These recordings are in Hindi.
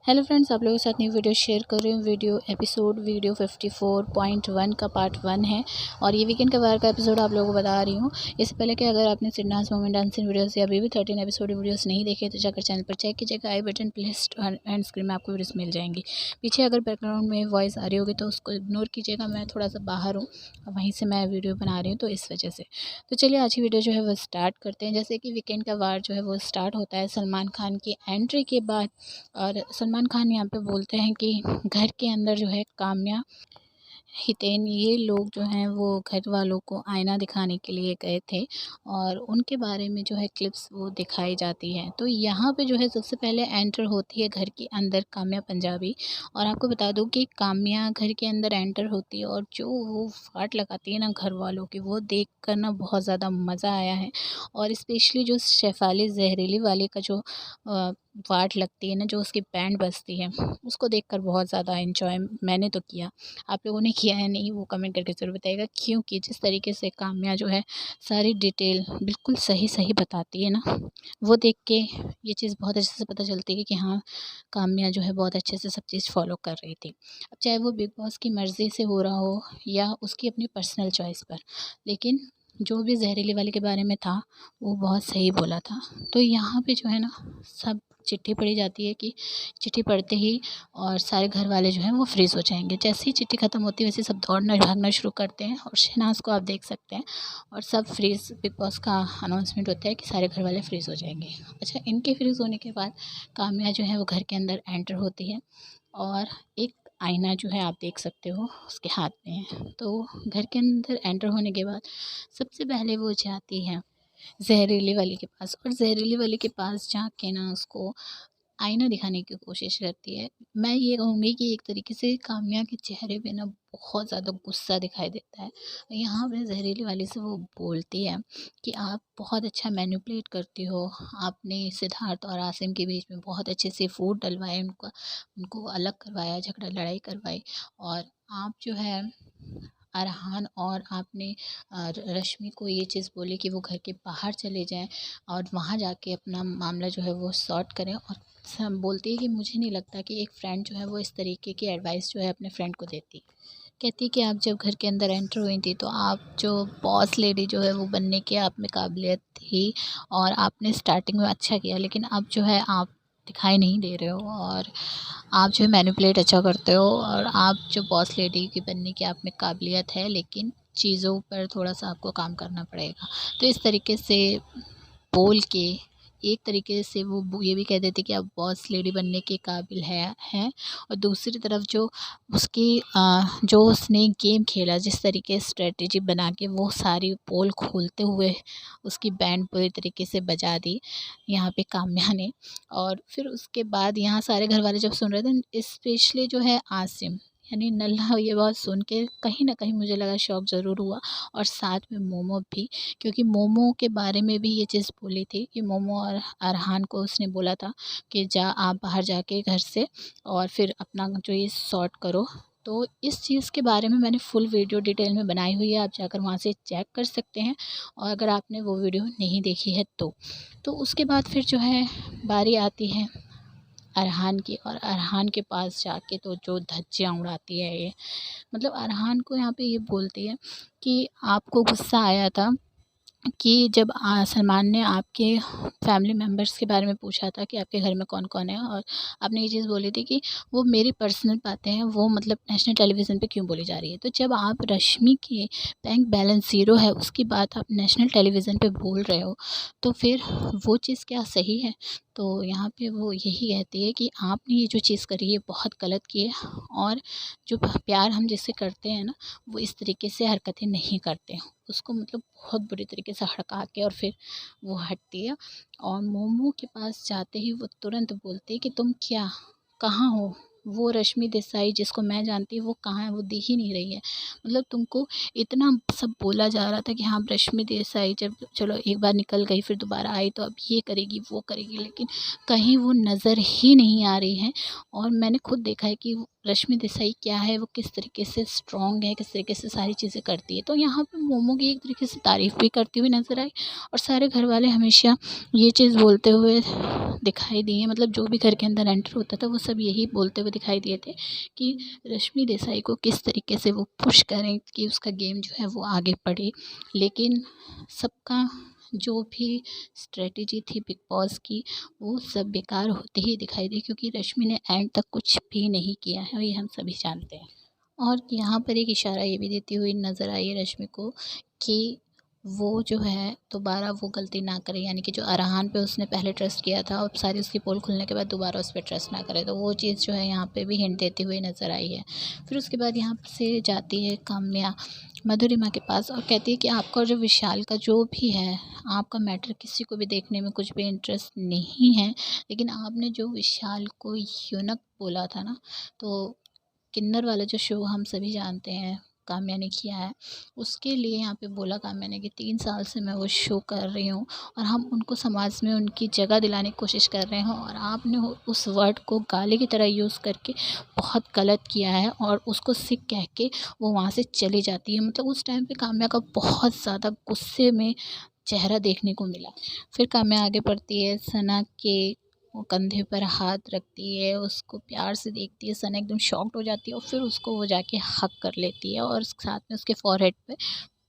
हेलो फ्रेंड्स, आप लोगों के साथ न्यू वीडियो शेयर कर रही हूँ। वीडियो 54.1 का पार्ट 1 है और ये वीकेंड का वार का एपिसोड आप लोगों को बता रही हूँ। इससे पहले कि अगर आपने सिडनास मोमेंट डांसिंग वीडियोस या अभी भी 13 एपिसोड वीडियोस नहीं देखे तो जाकर चैनल पर चेक कीजिएगा। आई बटन प्लेलिस्ट एंड स्क्रीन में आपको वीडियोस मिल जाएंगी। पीछे अगर बैकग्राउंड में वॉइस आ रही होगी तो उसको इग्नोर कीजिएगा। मैं थोड़ा सा बाहर हूँ, वहीं से मैं वीडियो बना रही हूँ तो इस वजह से। तो चलिए आज की वीडियो जो है वो स्टार्ट करते हैं। जैसे कि वीकेंड का वार जो है वो स्टार्ट होता है सलमान खान की एंट्री के बाद। और सलमान खान यहाँ पे बोलते हैं कि घर के अंदर जो है काम्या, हितेन, ये लोग जो हैं वो घर वालों को आईना दिखाने के लिए गए थे और उनके बारे में जो है क्लिप्स वो दिखाई जाती है। तो यहाँ पे जो है सबसे पहले एंटर होती है घर के अंदर काम्या पंजाबी। और आपको बता दूँ कि काम्या घर के अंदर एंटर होती है और जो वो फाट लगाती है ना घर वालों की, वो देख कर ना बहुत ज़्यादा मज़ा आया है। और स्पेशली जो शेफाली जहरीली वाले का जो वाट लगती है ना, जो उसकी बैंड बजती है, उसको देखकर बहुत ज़्यादा एंजॉय मैंने तो किया। आप लोगों ने किया है नहीं वो कमेंट करके ज़रूर बताइएगा, क्योंकि जिस तरीके से काम्या जो है सारी डिटेल बिल्कुल सही सही बताती है ना, वो देख के ये चीज़ बहुत अच्छे से पता चलती है कि हाँ, काम्या जो है बहुत अच्छे से सब चीज़ फॉलो कर रही थी। अब चाहे वो बिग बॉस की मर्ज़ी से हो रहा हो या उसकी अपनी पर्सनल चॉइस पर, लेकिन जो भी जहरीली वाले के बारे में था वो बहुत सही बोला था। तो यहाँ पे जो है ना, सब चिट्ठी पढ़ी जाती है कि चिट्ठी पढ़ते ही और सारे घर वाले जो हैं वो फ्रीज़ हो जाएंगे। जैसे ही चिट्ठी ख़त्म होती है वैसे सब दौड़ना भागना शुरू करते हैं और शहनाज को आप देख सकते हैं और सब फ्रीज़। बिग बॉस का अनाउंसमेंट होता है कि सारे घर वाले फ्रीज़ हो जाएंगे। अच्छा, इनके फ्रीज़ होने के बाद काम्या जो है वो घर के अंदर एंटर होती है और एक आईना जो है आप देख सकते हो उसके हाथ में है। तो घर के अंदर एंटर होने के बाद सबसे पहले वो जाती है जहरीली वाली के पास और जहरीली वाली के पास जाके ना उसको आईना दिखाने की कोशिश करती है। मैं ये कहूँगी कि एक तरीके से काम्या के चेहरे पे ना बहुत ज़्यादा गुस्सा दिखाई देता है। यहाँ पे ज़हरीली वाली से वो बोलती है कि आप बहुत अच्छा मैनिपुलेट करती हो, आपने सिद्धार्थ और आसिम के बीच में बहुत अच्छे से फूट डलवाए, उनको अलग करवाया, झगड़ा लड़ाई करवाई। और आप जो है अरहान और आपने रश्मि को ये चीज़ बोली कि वो घर के बाहर चले जाएं और वहाँ जाके अपना मामला जो है वो सॉर्ट करें। और बोलती है कि मुझे नहीं लगता कि एक फ्रेंड जो है वो इस तरीके की एडवाइस जो है अपने फ्रेंड को देती। कहती है कि आप जब घर के अंदर एंटर हुई थी तो आप जो बॉस लेडी जो है वो बनने की आप में काबिलियत थी और आपने स्टार्टिंग में अच्छा किया, लेकिन अब जो है आप दिखाई नहीं दे रहे हो और आप जो है मैनिपुलेट अच्छा करते हो और आप जो बॉस लेडी की बनने की आप में काबिलियत है, लेकिन चीज़ों पर थोड़ा सा आपको काम करना पड़ेगा। तो इस तरीके से बोल के एक तरीके से वो ये भी कह देती कि आप बॉस लेडी बनने के काबिल हैं। और दूसरी तरफ जो उसकी जो उसने गेम खेला, जिस तरीके से स्ट्रेटजी बना के वो सारी पोल खोलते हुए उसकी बैंड पूरी तरीके से बजा दी यहाँ पे काम्या ने। और फिर उसके बाद यहाँ सारे घर वाले जब सुन रहे थे, स्पेशली जो है आसिम यानी नल्ला, ये बात सुन के कहीं ना कहीं मुझे लगा शौक ज़रूर हुआ। और साथ में मोमो भी, क्योंकि मोमो के बारे में भी ये चीज़ बोली थी कि मोमो और अरहान को उसने बोला था कि जा आप बाहर जाके घर से और फिर अपना जो ये सॉर्ट करो। तो इस चीज़ के बारे में मैंने फुल वीडियो डिटेल में बनाई हुई है, आप जाकर वहाँ से चेक कर सकते हैं। और अगर आपने वो वीडियो नहीं देखी है तो उसके बाद फिर जो है बारी आती है अरहान की। और अरहान के पास जाके तो जो धज्जियाँ उड़ाती है ये, मतलब अरहान को यहाँ पे ये बोलती है कि आपको गुस्सा आया था कि जब सलमान ने आपके फैमिली मेम्बर्स के बारे में पूछा था कि आपके घर में कौन-कौन है, और आपने ये चीज़ बोली थी कि वो मेरी पर्सनल बातें हैं, वो मतलब नेशनल टेलीविज़न पे क्यों बोली जा रही है। तो जब आप रश्मि के बैंक बैलेंस ज़ीरो है उसकी बात आप नेशनल टेलीविज़न पे बोल रहे हो, तो फिर वो चीज़ क्या सही है? तो यहाँ पे वो यही कहती है कि आपने ये जो चीज़ करी है बहुत गलत की है और जो प्यार हम जिससे करते हैं ना, वो इस तरीके से हरकतें नहीं करते। उसको मतलब बहुत बुरी तरीके से हड़का के और फिर वो हटती है। और मोमो के पास जाते ही वो तुरंत बोलती है कि तुम क्या, कहाँ हो? वो रश्मि देसाई जिसको मैं जानती हूँ वो कहाँ है? वो दिख ही नहीं रही है। मतलब तुमको इतना सब बोला जा रहा था कि हाँ रश्मि देसाई जब चलो एक बार निकल गई फिर दोबारा आई तो अब ये करेगी वो करेगी, लेकिन कहीं वो नज़र ही नहीं आ रही है। और मैंने खुद देखा है कि रश्मि देसाई क्या है, वो किस तरीके से स्ट्रॉन्ग है, किस तरीके से सारी चीज़ें करती है। तो यहाँ पे मोमो की एक तरीके से तारीफ़ भी करती हुई नज़र आई और सारे घर वाले हमेशा ये चीज़ बोलते हुए दिखाई दिए, मतलब जो भी घर के अंदर एंटर होता था वो सब यही बोलते हुए दिखाई दिए थे कि रश्मि देसाई को किस तरीके से वो पुश करें कि उसका गेम जो है वो आगे बढ़े। लेकिन सबका जो भी स्ट्रेटेजी थी बिग बॉस की, वो सब बेकार होते ही दिखाई दी, क्योंकि रश्मि ने एंड तक कुछ भी नहीं किया है और ये हम सभी जानते हैं। और यहाँ पर एक इशारा ये भी देती हुई नज़र आई है रश्मि को कि वो जो है दोबारा वो गलती ना करे, यानी कि जो अरहान पे उसने पहले ट्रस्ट किया था और सारी उसकी पोल खुलने के बाद दोबारा उस पर ट्रस्ट ना करे। तो वो चीज़ जो है यहाँ पे भी हिंट देती हुई नज़र आई है। फिर उसके बाद यहाँ से जाती है काम्या मधुरिमा के पास और कहती है कि आपका जो विशाल का जो भी है, आपका मैटर किसी को भी देखने में कुछ भी इंटरेस्ट नहीं है, लेकिन आपने जो विशाल को यूनक बोला था ना, तो किन्नर वाला जो शो हम सभी जानते हैं काम्या ने किया है, उसके लिए यहाँ पे बोला काम्या ने कि 3 साल से मैं वो शो कर रही हूँ और हम उनको समाज में उनकी जगह दिलाने की कोशिश कर रहे हैं और आपने उस वर्ड को गाली की तरह यूज़ करके बहुत गलत किया है और उसको सिक कह के वो वहाँ से चली जाती है। मतलब उस टाइम पे काम्या का बहुत ज़्यादा गुस्से में चेहरा देखने को मिला। फिर काम्या आगे बढ़ती है, सना के वो कंधे पर हाथ रखती है, उसको प्यार से देखती है। सना एकदम शॉक्ड हो जाती है और फिर उसको वो जाके हग कर लेती है और साथ में उसके फॉरहेड पे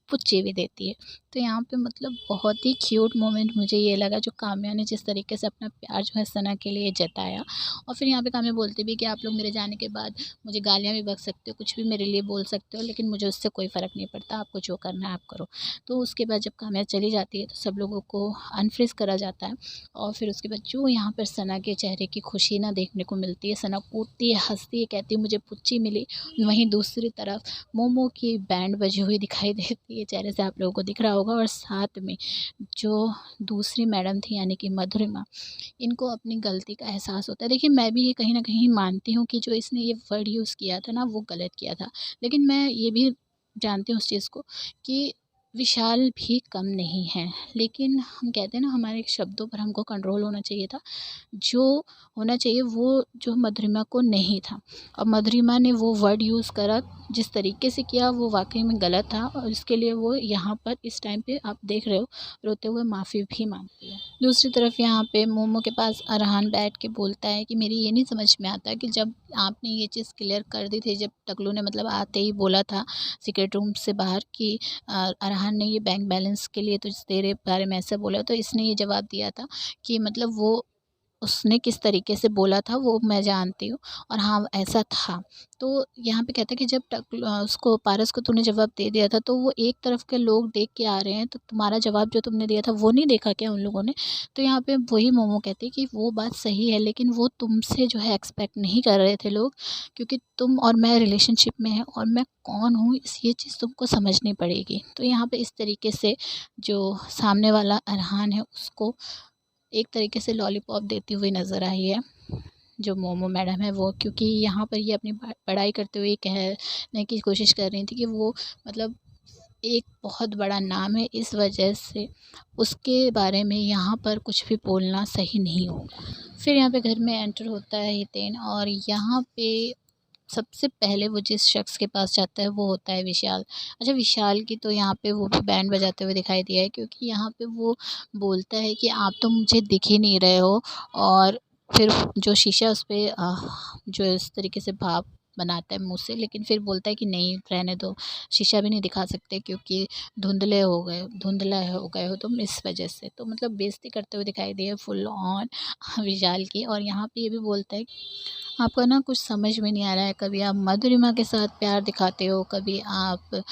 पुच्ची भी देती है। तो यहाँ पे मतलब बहुत ही क्यूट मोमेंट मुझे ये लगा, जो काम्या ने जिस तरीके से अपना प्यार जो है सना के लिए जताया। और फिर यहाँ पे काम्या बोलती भी कि आप लोग मेरे जाने के बाद मुझे गालियाँ भी बक सकते हो, कुछ भी मेरे लिए बोल सकते हो, लेकिन मुझे उससे कोई फ़र्क नहीं पड़ता, आपको जो करना है आप करो। तो उसके बाद जब काम्या चली जाती है तो सब लोगों को अनफ्रीज़ करा जाता है और फिर उसके बाद जो यहाँ पर सना के चेहरे की खुशी ना देखने को मिलती है, सना कूदती है, हँसती है, कहती है मुझे पुच्ची मिली। वहीं दूसरी तरफ मोमो की बैंड बजी हुई दिखाई देती है, चेहरे से आप लोगों को दिख रहा होगा। और साथ में जो दूसरी मैडम थी यानी कि मधुरिमा, इनको अपनी गलती का एहसास होता है। देखिए मैं भी ये कहीं न कहीं मानती हूँ कि जो इसने ये वर्ड यूज़ किया था ना, वो गलत किया था। लेकिन मैं ये भी जानती हूँ उस चीज़ को कि विशाल भी कम नहीं है। लेकिन हम कहते हैं ना, हमारे शब्दों पर हमको कंट्रोल होना चाहिए था। जो होना चाहिए वो जो मधुरिमा को नहीं था। और मधुरिमा ने वो वर्ड यूज़ करा, जिस तरीके से किया वो वाक़ई में गलत था और इसके लिए वो यहाँ पर इस टाइम पे आप देख रहे हो रोते हुए माफ़ी भी माँगती है। दूसरी तरफ यहाँ पे मोमो के पास अरहान बैठ के बोलता है कि मेरी ये नहीं समझ में आता कि जब आपने ये चीज़ क्लियर कर दी थी, जब टकलू ने मतलब आते ही बोला था सीक्रेट रूम से बाहर कि अरहान ने ये बैंक बैलेंस के लिए तो तेरे बारे में ऐसा बोला, तो इसने ये जवाब दिया था कि मतलब वो उसने किस तरीके से बोला था वो मैं जानती हूँ और हाँ, ऐसा था। तो यहाँ पे कहता है कि जब उसको पारस को तूने जवाब दे दिया था, तो वो एक तरफ के लोग देख के आ रहे हैं, तो तुम्हारा जवाब जो तुमने दिया था वो नहीं देखा क्या उन लोगों ने? तो यहाँ पे वही मोमो कहती है कि वो बात सही है, लेकिन वो तुमसे जो है एक्सपेक्ट नहीं कर रहे थे लोग, क्योंकि तुम और मैं रिलेशनशिप में हैं और मैं कौन हूँ ये चीज़ तुमको समझनी पड़ेगी। तो यहाँ पे इस तरीके से जो सामने वाला अरहान है उसको एक तरीके से लॉलीपॉप देती हुई नज़र आई है जो मोमो मैडम है वो, क्योंकि यहाँ पर ये अपनी पढ़ाई करते हुए कहने की कोशिश कर रही थी कि वो मतलब एक बहुत बड़ा नाम है, इस वजह से उसके बारे में यहाँ पर कुछ भी बोलना सही नहीं होगा। फिर यहाँ पे घर में एंटर होता है हितेन और यहाँ पे सबसे पहले वो जिस शख्स के पास जाता है वो होता है विशाल। अच्छा, विशाल की तो यहाँ पे वो भी बैंड बजाते हुए दिखाई दिया है, क्योंकि यहाँ पे वो बोलता है कि आप तो मुझे दिख ही नहीं रहे हो। और फिर जो शीशा उस पे जो इस तरीके से भाप बनाता है मुँह से, लेकिन फिर बोलता है कि नहीं रहने दो, शीशा भी नहीं दिखा सकते क्योंकि धुंधला हो गए हो तुम इस वजह से। तो मतलब बेइज़्ज़ती करते हुए दिखाई दिए फुल ऑन विशाल की। और यहाँ पे ये भी बोलता है आपको ना कुछ समझ में नहीं आ रहा है, कभी आप मधुरिमा के साथ प्यार दिखाते हो, कभी आप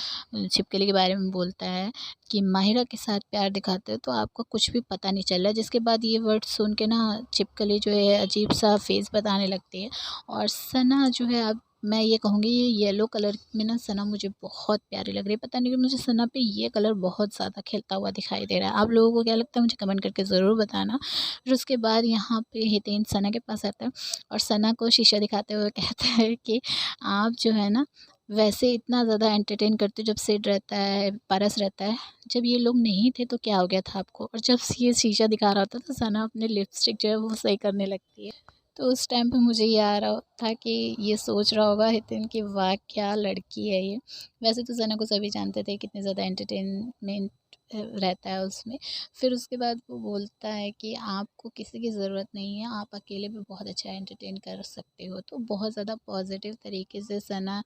छिपकली के बारे में बोलता है कि माहिरा के साथ प्यार दिखाते हो, तो आपको कुछ भी पता नहीं चल रहा है। जिसके बाद ये वर्ड सुन के ना छिपकली जो है अजीब सा फेस बताने लगती है और सना जो है, अब मैं ये कहूँगी ये येलो कलर में ना सना मुझे बहुत प्यारी लग रही है। पता नहीं क्यों मुझे सना पे ये कलर बहुत ज़्यादा खिलता हुआ दिखाई दे रहा है। आप लोगों को क्या लगता है मुझे कमेंट करके ज़रूर बताना। फिर उसके बाद यहाँ पे हितेन सना के पास आता है और सना को शीशा दिखाते हुए कहता है कि आप जो है ना वैसे इतना ज़्यादा एंटरटेन करते हो जब सिड रहता है, पारस रहता है, जब ये लोग नहीं थे तो क्या हो गया था आपको। और जब ये शीशा दिखा रहा होता है तो सना अपने लिपस्टिक जो है वो सही करने लगती है। तो उस टाइम पे मुझे ये आ रहा था कि ये सोच रहा होगा हितिन कि वाह क्या लड़की है ये। वैसे तो सना को सभी जानते थे कितने ज़्यादा एंटरटेनमेंट रहता है उसमें। फिर उसके बाद वो बोलता है कि आपको किसी की ज़रूरत नहीं है, आप अकेले भी बहुत अच्छा एंटरटेन कर सकते हो। तो बहुत ज़्यादा पॉजिटिव तरीके से सना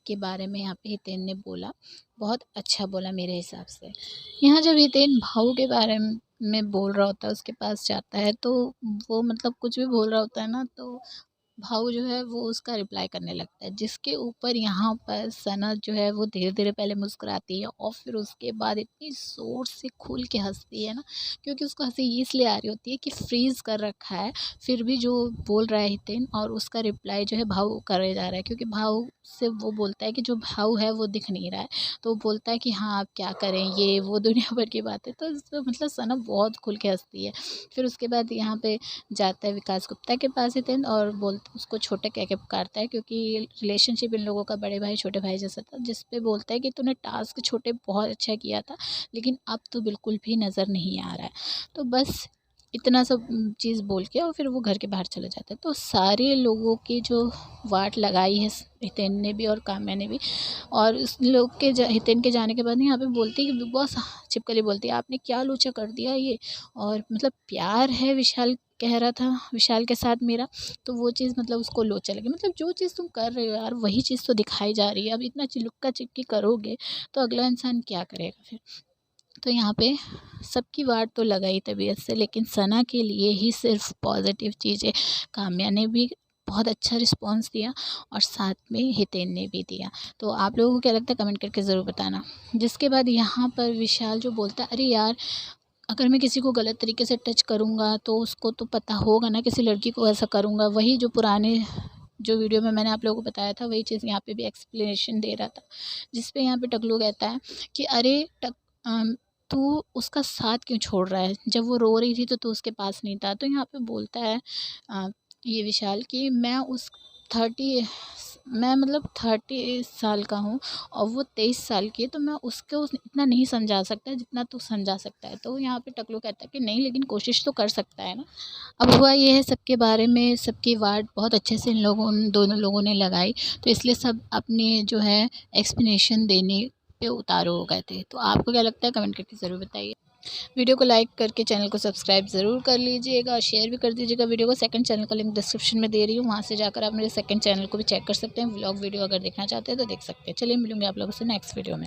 के बारे में यहाँ पे हितेन ने बोला, बहुत अच्छा बोला मेरे हिसाब से। यहाँ जब हितेन भाऊ के बारे में बोल रहा होता है, उसके पास जाता है, तो वो मतलब कुछ भी बोल रहा होता है ना, तो भाऊ जो है वो उसका रिप्लाई करने लगता है, जिसके ऊपर यहाँ पर सना जो है वो धीरे-धीरे पहले मुस्कुराती है और फिर उसके बाद इतनी ज़ोर से खुल के हँसती है ना, क्योंकि उसको हँसी इसलिए आ रही होती है कि फ्रीज़ कर रखा है, फिर भी जो बोल रहा है हितेन और उसका रिप्लाई जो है भाऊ करे जा रहा है, क्योंकि भाऊ से वो बोलता है कि जो भाऊ है वो दिख नहीं रहा है। तो वो बोलता है कि हाँ, अब क्या करें, ये वो दुनिया भर की बातें। तो इसमें मतलब सना बहुत खुल के हँसती है। फिर उसके बाद यहाँ पे जाता है विकास गुप्ता के पास हितेन और उसको छोटे कह के पुकारता है, क्योंकि रिलेशनशिप इन लोगों का बड़े भाई छोटे भाई जैसा था, जिस पे बोलता है कि तूने टास्क छोटे बहुत अच्छा किया था, लेकिन अब तो बिल्कुल भी नज़र नहीं आ रहा है। तो बस इतना सब चीज़ बोल के और फिर वो घर के बाहर चले जाते हैं। तो सारे लोगों की जो वाट लगाई है हितेन ने भी और काम्या ने भी, और उस लोग के हितेन के जाने के बाद यहाँ पे बोलती है कि बिग बॉस, छिपकली बोलती है आपने क्या लोचा कर दिया ये, और मतलब प्यार है विशाल कह रहा था विशाल के साथ मेरा, तो वो चीज़ मतलब उसको लोचा लगी। मतलब जो चीज़ तुम कर रहे हो यार वही चीज़ तो दिखाई जा रही है, अब इतना चिल्लुक्का चिक्की करोगे तो अगला इंसान क्या करेगा फिर। तो यहाँ पे सबकी वाट तो लगाई तबीयत से, लेकिन सना के लिए ही सिर्फ पॉजिटिव चीज़ें काम्या ने भी बहुत अच्छा रिस्पॉन्स दिया और साथ में हितेन ने भी दिया। तो आप लोगों को क्या लगता है कमेंट करके ज़रूर बताना। जिसके बाद यहाँ पर विशाल जो बोलता है, अरे यार अगर मैं किसी को गलत तरीके से टच करूँगा तो उसको तो पता होगा ना, किसी लड़की को ऐसा करूँगा, वही जो पुराने जो वीडियो में मैंने आप लोगों को बताया था वही चीज़ यहाँ पे भी एक्सप्लेनेशन दे रहा था, जिस पे यहाँ पे टकलू कहता है कि अरे तू उसका साथ क्यों छोड़ रहा है, जब वो रो रही थी तो तू उसके पास नहीं था। तो यहाँ पे बोलता है ये विशाल कि थर्टी मैं मतलब 30 साल का हूँ और वो 23 साल की है, तो मैं उसको इतना नहीं समझा सकता जितना तू समझा सकता है। तो यहाँ पे टकलू कहता है कि नहीं, लेकिन कोशिश तो कर सकता है ना। अब हुआ ये है सबके बारे में सबकी वाट बहुत अच्छे से इन दोनों लोगों ने लगाई, तो इसलिए सब अपने जो है एक्सप्लेनेशन देने पे उतारू हो गए थे। तो आपको क्या लगता है कमेंट करके ज़रूर बताइए। वीडियो को लाइक करके चैनल को सब्सक्राइब ज़रूर कर लीजिएगा और शेयर भी कर दीजिएगा वीडियो को। सेकंड चैनल का लिंक डिस्क्रिप्शन में दे रही हूँ, वहाँ से जाकर आप मेरे सेकंड चैनल को भी चेक कर सकते हैं। व्लॉग वीडियो अगर देखना चाहते हैं तो देख सकते हैं। चलिए मिलूंगे आप लोगों से नेक्स्ट वीडियो में।